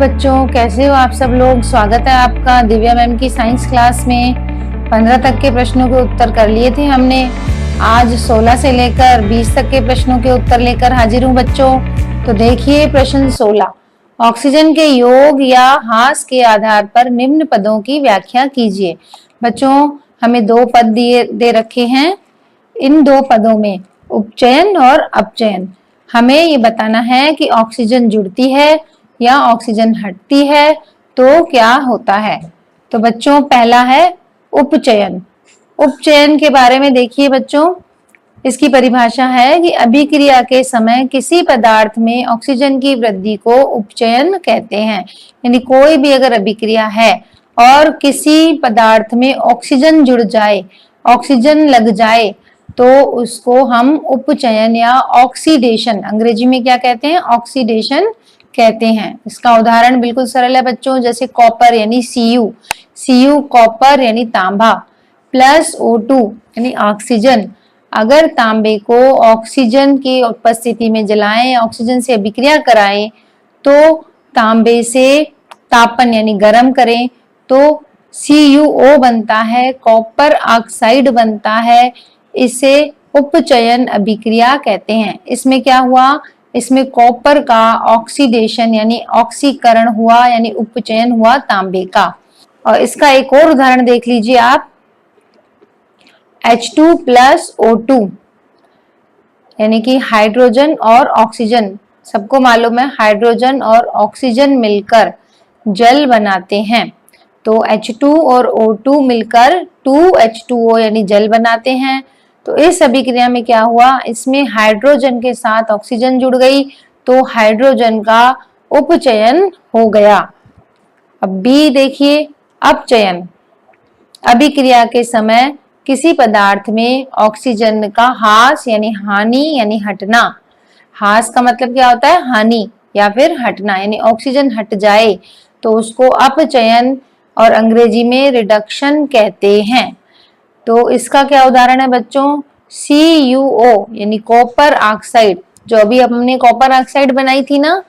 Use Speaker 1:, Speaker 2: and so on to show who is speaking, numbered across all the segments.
Speaker 1: बच्चों, कैसे हो आप सब लोग। स्वागत है आपका दिव्या मैम की साइंस क्लास में। 15 तक के प्रश्नों के उत्तर कर लिए थे हमने। आज 16 से लेकर 20 तक के प्रश्नों के उत्तर लेकर हाजिर हूँ बच्चों। तो देखिए प्रश्न 16, ऑक्सीजन के योग या ह्रास के आधार पर निम्न पदों की व्याख्या कीजिए। बच्चों, हमें दो पद दे रखे हैं। इन दो पदों में उपचयन और अपचयन हमें ये बताना है कि ऑक्सीजन जुड़ती है या ऑक्सीजन हटती है तो क्या होता है। तो बच्चों, पहला है उपचयन। उपचयन के बारे में देखिए बच्चों, इसकी परिभाषा है कि अभिक्रिया के समय किसी पदार्थ में ऑक्सीजन की वृद्धि को उपचयन कहते हैं। यानी कोई भी अगर अभिक्रिया है और किसी पदार्थ में ऑक्सीजन जुड़ जाए, ऑक्सीजन लग जाए, तो उसको हम उपचयन या ऑक्सीडेशन, अंग्रेजी में क्या कहते हैं, ऑक्सीडेशन कहते हैं। इसका उदाहरण बिल्कुल सरल है बच्चों, जैसे कॉपर यानी Cu कॉपर यानी तांबा प्लस O2 यानी ऑक्सीजन। अगर तांबे को ऑक्सीजन की उपस्थिति में जलाएं, ऑक्सीजन से अभिक्रिया कराएं, तो तांबे से तापन यानी गर्म करें तो CuO बनता है, कॉपर ऑक्साइड बनता है। इसे उपचयन अभिक्रिया कहते हैं। इसमें क्या हुआ, इसमें कॉपर का ऑक्सीडेशन यानी ऑक्सीकरण हुआ, यानी उपचयन हुआ तांबे का। और इसका एक और उदाहरण देख लीजिए आप, H2 प्लस O2 यानी कि हाइड्रोजन और ऑक्सीजन। सबको मालूम है हाइड्रोजन और ऑक्सीजन मिलकर जल बनाते हैं। तो H2 और O2 मिलकर 2H2O यानी जल बनाते हैं। तो इस अभिक्रिया में क्या हुआ, इसमें हाइड्रोजन के साथ ऑक्सीजन जुड़ गई तो हाइड्रोजन का उपचयन हो गया। अब बी देखिए, अपचयन। अभिक्रिया के समय किसी पदार्थ में ऑक्सीजन का ह्रास यानी हानि यानी हटना। ह्रास का मतलब क्या होता है, हानि या फिर हटना, यानी ऑक्सीजन हट जाए तो उसको अपचयन और अंग्रेजी में रिडक्शन कहते हैं। तो इसका क्या उदाहरण है बच्चों, CuO यानी कॉपर ऑक्साइड। जो अभी हमने कॉपर ऑक्साइड बनाई थी ना,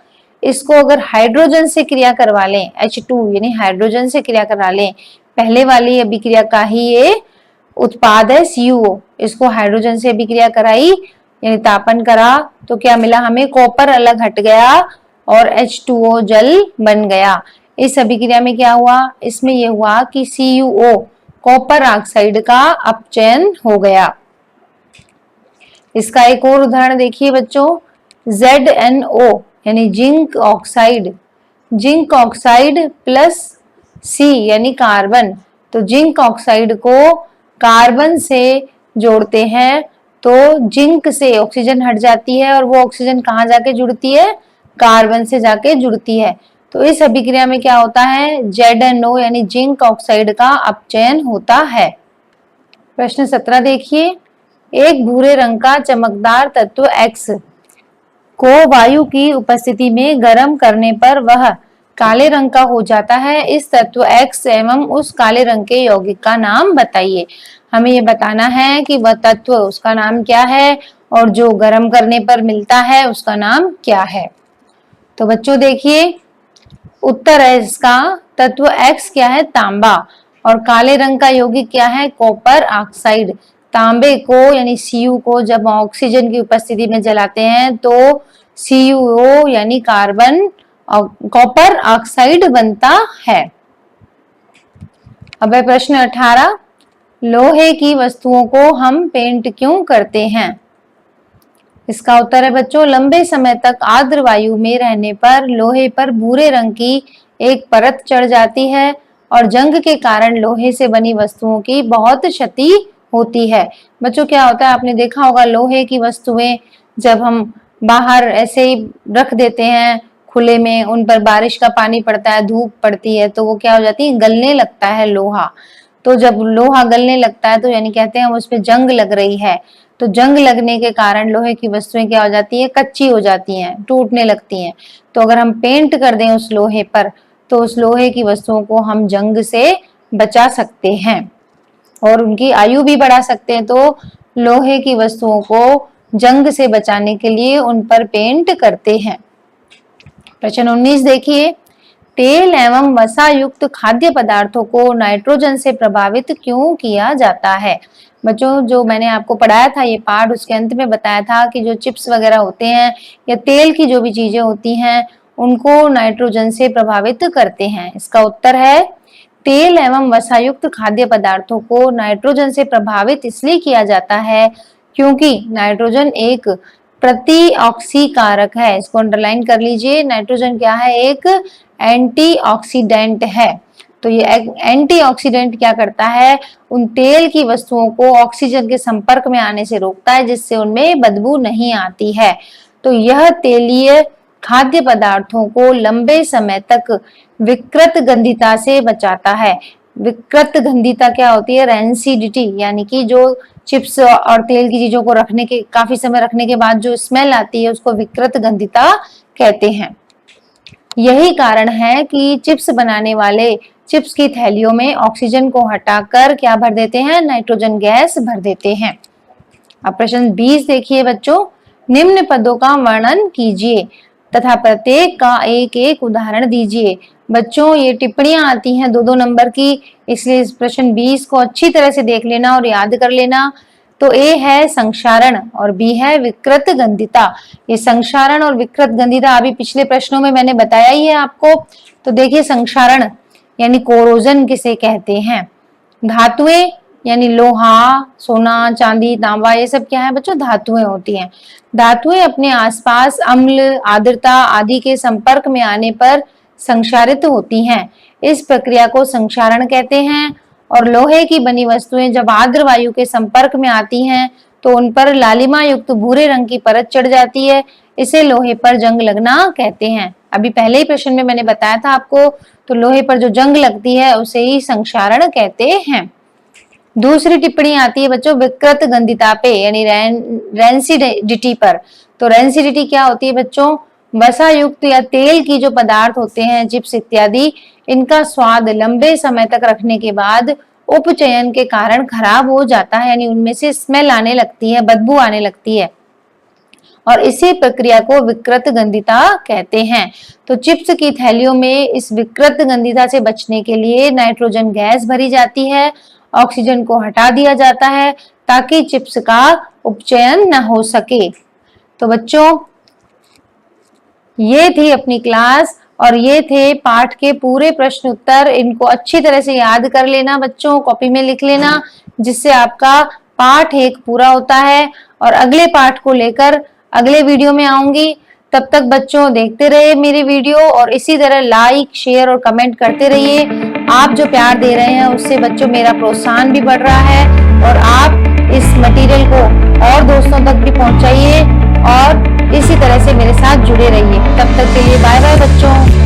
Speaker 1: इसको अगर हाइड्रोजन से क्रिया करवा लें, H2 यानी हाइड्रोजन से क्रिया करवा लें, पहले वाली अभिक्रिया का ही ये उत्पाद है CuO। इसको हाइड्रोजन से अभिक्रिया कराई यानी तापन करा तो क्या मिला हमें, कॉपर अलग हट गया और H2O जल बन गया। इस अभिक्रिया में क्या हुआ, इसमें यह हुआ कि CuO कॉपर ऑक्साइड का अपचयन हो गया। इसका एक और उदाहरण देखिए बच्चों, ZnO यानी zinc oxide. Zinc oxide plus C यानी कार्बन। तो जिंक ऑक्साइड को कार्बन से जोड़ते हैं तो जिंक से ऑक्सीजन हट जाती है और वो ऑक्सीजन कहाँ जाके जुड़ती है, कार्बन से जाके जुड़ती है। तो इस अभिक्रिया में क्या होता है, ZnO यानी जिंक ऑक्साइड का अपचयन होता है। प्रश्न 17 देखिए, एक भूरे रंग का चमकदार तत्व X को वायु की उपस्थिति में गर्म करने पर वह काले रंग का हो जाता है। इस तत्व X एवं उस काले रंग के यौगिक का नाम बताइए। हमें ये बताना है कि वह तत्व, उसका नाम क्या है और जो गर्म करने पर मिलता है उसका नाम क्या है। तो बच्चों देखिए, उत्तर है इसका, तत्व X क्या है, तांबा, और काले रंग का यौगिक क्या है, कॉपर ऑक्साइड। तांबे को यानी Cu को जब ऑक्सीजन की उपस्थिति में जलाते हैं तो CuO यानी कार्बन कॉपर ऑक्साइड बनता है। अब है प्रश्न 18, लोहे की वस्तुओं को हम पेंट क्यों करते हैं। इसका उत्तर है बच्चों, लंबे समय तक आर्द्र वायु में रहने पर लोहे पर भूरे रंग की एक परत चढ़ जाती है और जंग के कारण लोहे से बनी वस्तुओं की बहुत क्षति होती है। बच्चों क्या होता है, आपने देखा होगा लोहे की वस्तुएं जब हम बाहर ऐसे ही रख देते हैं खुले में, उन पर बारिश का पानी पड़ता है, धूप पड़ती है तो वो क्या हो जाती है, गलने लगता है लोहा। तो जब लोहा गलने लगता है तो यानी कहते हैं उस पर जंग लग रही है। तो जंग लगने के कारण लोहे की वस्तुएं क्या हो जाती है, कच्ची हो जाती हैं, टूटने लगती हैं। तो अगर हम पेंट कर दें उस लोहे पर तो उस लोहे की वस्तुओं को हम जंग से बचा सकते हैं और उनकी आयु भी बढ़ा सकते हैं। तो लोहे की वस्तुओं को जंग से बचाने के लिए उन पर पेंट करते हैं। प्रश्न 19 देखिए, तेल एवं वसा युक्त खाद्य पदार्थों को नाइट्रोजन से प्रभावित क्यों किया जाता है? बच्चों, जो मैंने आपको पढ़ाया था ये पार्ट, उसके अंत में बताया था कि जो चिप्स वगैरह होते हैं या तेल की जो भी चीजें होती हैं उनको नाइट्रोजन से प्रभावित करते हैं। इसका उत्तर है तेल एवं वसायुक्त खाद्य पदार्थों को नाइट्रोजन से प्रभावित इसलिए किया जाता है क्योंकि नाइट्रोजन एक प्रतिऑक्सीकारक है। इसको अंडरलाइन कर लीजिए। नाइट्रोजन क्या है? एक एंटीऑक्सीडेंट है। तो ये एंटीऑक्सीडेंट क्या करता है? उन तेल की वस्तुओं को ऑक्सीजन के संपर्क में आने से रोकता है, जिससे उनमें बदबू नहीं आती है। तो यह तेलीय खाद्य पदार्थों को लंबे समय तक विकृत गंधिता से बचाता है। विकृत गंधिता क्या होती है? रेंसिडिटी, यानी कि जो चिप्स और तेल की चीजों को रखने के काफी समय रखने के बाद जो स्मेल आती है उसको विकृत गंधिता कहते हैं। यही कारण है कि चिप्स बनाने वाले चिप्स की थैलियों में ऑक्सीजन को हटाकर क्या भर देते हैं? नाइट्रोजन गैस भर देते हैं। अब प्रश्न 20 देखिए बच्चों, निम्न पदों का वर्णन कीजिए तथा प्रत्येक का एक एक उदाहरण दीजिए। बच्चों, ये टिप्पणियां आती हैं 2-2 नंबर की, इसलिए इस प्रश्न 20 को अच्छी तरह से देख लेना और याद कर लेना। तो ए है संक्षारण और बी है विकृत गंधिता। ये संक्षारण और विकृत गंधिता अभी पिछले प्रश्नों में मैंने बताया ही है आपको। तो देखिए, संक्षारण यानी कोरोजन किसे कहते हैं? धातुएं यानी लोहा, सोना, चांदी, तांबा, ये सब क्या है बच्चों? धातुएं होती हैं। धातुएं अपने आसपास अम्ल, आर्द्रता आदि के संपर्क में आने पर संक्षारित होती हैं। इस प्रक्रिया को संक्षारण कहते हैं। और लोहे की बनी वस्तुएं जब आर्द्र वायु के संपर्क में आती हैं तो उन पर लालिमा युक्त भूरे रंग की परत चढ़ जाती है। इसे लोहे पर जंग लगना कहते हैं। अभी पहले ही प्रश्न में मैंने बताया था आपको। तो लोहे पर जो जंग लगती है उसे ही संक्षारण कहते हैं। दूसरी टिप्पणी आती है बच्चों विकृत गंधिता पे, यानी रेंसिडिटी पर। तो रेंसिडिटी क्या होती है बच्चों? वसा युक्त या तेल की जो पदार्थ होते हैं, चिप्स इत्यादि, इनका स्वाद लंबे समय तक रखने के बाद उपचयन के कारण खराब हो जाता है, यानी उनमें से स्मेल आने लगती है, बदबू आने लगती है, और इसी प्रक्रिया को विकृत गंधिता कहते हैं। तो चिप्स की थैलियों में इस विकृत गंधिता से बचने के लिए नाइट्रोजन गैस भरी जाती है, ऑक्सीजन को हटा दिया जाता है ताकि चिप्स का उपचयन न हो सके। तो बच्चों, ये थी अपनी क्लास और ये थे पाठ के पूरे प्रश्न उत्तर। इनको अच्छी तरह से याद कर लेना बच्चों, कॉपी में लिख लेना, जिससे आपका पाठ एक पूरा होता है। और अगले पाठ को लेकर अगले वीडियो में आऊंगी। तब तक बच्चों देखते रहिए मेरी वीडियो और इसी तरह लाइक, शेयर और कमेंट करते रहिए। आप जो प्यार दे रहे हैं उससे बच्चों मेरा प्रोत्साहन भी बढ़ रहा है और आप इस मटेरियल को और दोस्तों तक भी पहुंचाइए और इसी तरह से मेरे साथ जुड़े रहिए। तब तक के लिए बाय बाय बच्चों।